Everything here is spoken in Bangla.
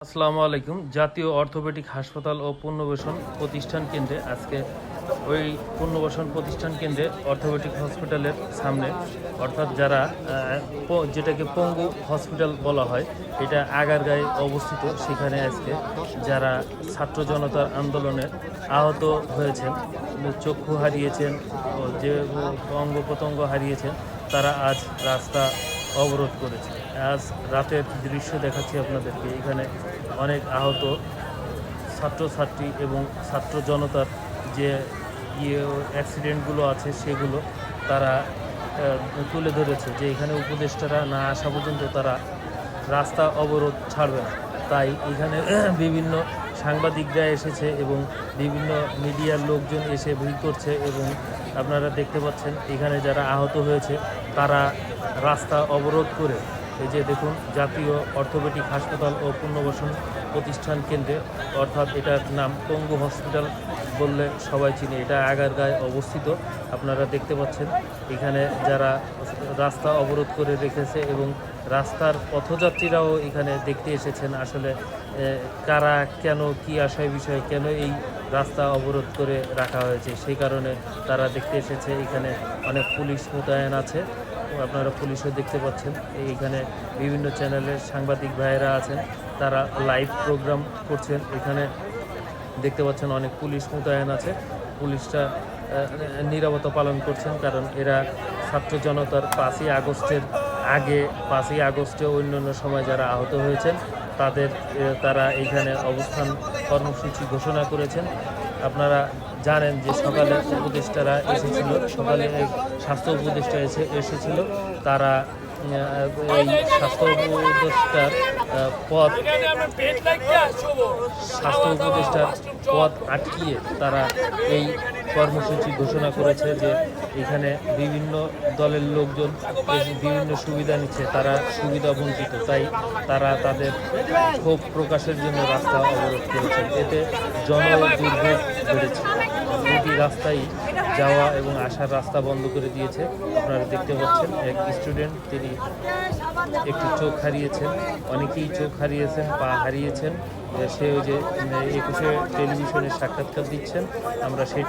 আসসালামু আলাইকুম। জাতীয় অর্থোপেডিক হাসপাতাল ও পুনর্বাসন প্রতিষ্ঠান কেন্দ্রে আজকে ওই পুনর্বাসন প্রতিষ্ঠান কেন্দ্রে অর্থোপেডিক হসপিটালের সামনে, অর্থাৎ যারা যেটাকে পঙ্গু হসপিটাল বলা হয়, এটা আগারগাঁয়ে অবস্থিত। সেখানে আজকে যারা ছাত্র জনতার আন্দোলনে আহত হয়েছেন, চক্ষু হারিয়েছেন, যে অঙ্গ প্রত্যঙ্গ হারিয়েছেন, তারা আজ রাস্তা অবরোধ করেছে। আজ রাতের দৃশ্য দেখাচ্ছি আপনাদেরকে। এখানে অনেক আহত ছাত্রছাত্রী এবং ছাত্র জনতার যে অ্যাক্সিডেন্টগুলো আছে সেগুলো তারা তুলে ধরেছে যে এখানে উপদেষ্টারা না আসা পর্যন্ত তারা রাস্তা অবরোধ ছাড়বে না। তাই এখানে বিভিন্ন সাংবাদিকরা এসেছে এবং বিভিন্ন মিডিয়ার লোকজন এসে ভিড় করছে এবং আপনারা দেখতে পাচ্ছেন এখানে যারা আহত হয়েছে তারা রাস্তা অবরোধ করে, এই যে দেখুন, জাতীয় অর্থোপেডিক হাসপাতাল ও পুনর্বাসন প্রতিষ্ঠান কেন্দ্রে, অর্থাৎ এটার নাম পঙ্গু হসপিটাল বললে সবাই চিনে। এটা আগারগাঁয়ে অবস্থিত। আপনারা দেখতে পাচ্ছেন এখানে যারা রাস্তা অবরোধ করে রেখেছে এবং রাস্তার পথযাত্রীরাও এখানে দেখতে এসেছেন আসলে কারা কেন, কি আশয় বিষয়ে কেন এই রাস্তা অবরোধ করে রাখা হয়েছে, সেই কারণে তারা দেখতে এসেছে। এখানে অনেক পুলিশ মোতায়েন আছে, আপনারা পুলিশও দেখতে পাচ্ছেন। এইখানে বিভিন্ন চ্যানেলের সাংবাদিক ভাইয়েরা আছেন, তারা লাইভ প্রোগ্রাম করছেন। এখানে দেখতে পাচ্ছেন অনেক পুলিশ মোতায়েন আছে। পুলিশটা নীরবতা পালন করছেন, কারণ এরা ছাত্র জনতার 5ই আগস্টের আগে, 5ই আগস্টে অন্যান্য সময় যারা আহত হয়েছেন তারা এইখানে অবস্থান কর্মসূচি ঘোষণা করেছেন। আপনারা জানেন যে সকালে উপদেষ্টারা এসেছিল, সকালে স্বাস্থ্য উপদেষ্টা এসেছিল। তারা এই স্বাস্থ্য উপদেষ্টার পথ আটকিয়ে তারা এই কর্মসূচি ঘোষণা করেছে যে এখানে বিভিন্ন দলের লোকজন বিভিন্ন সুবিধা নিচ্ছে, তারা সুবিধা বঞ্চিত। তাই তারা তাদের ক্ষোভ প্রকাশের জন্য রাস্তা অবরোধ করেছেন। এতে জনদুর্ভোগ বেড়েছে। দুটি রাস্তায় যাওয়া এবং আসার রাস্তা বন্ধ করে দিয়েছে। আপনারা দেখতে পাচ্ছেন এক স্টুডেন্ট, তিনি একটি চোখ হারিয়েছেন, অনেকেই চোখ হারিয়েছেন, পা হারিয়েছেন। সে ওই যে 21শে টেলিভিশনে সাক্ষাৎকার দিচ্ছেন, আমরা সেই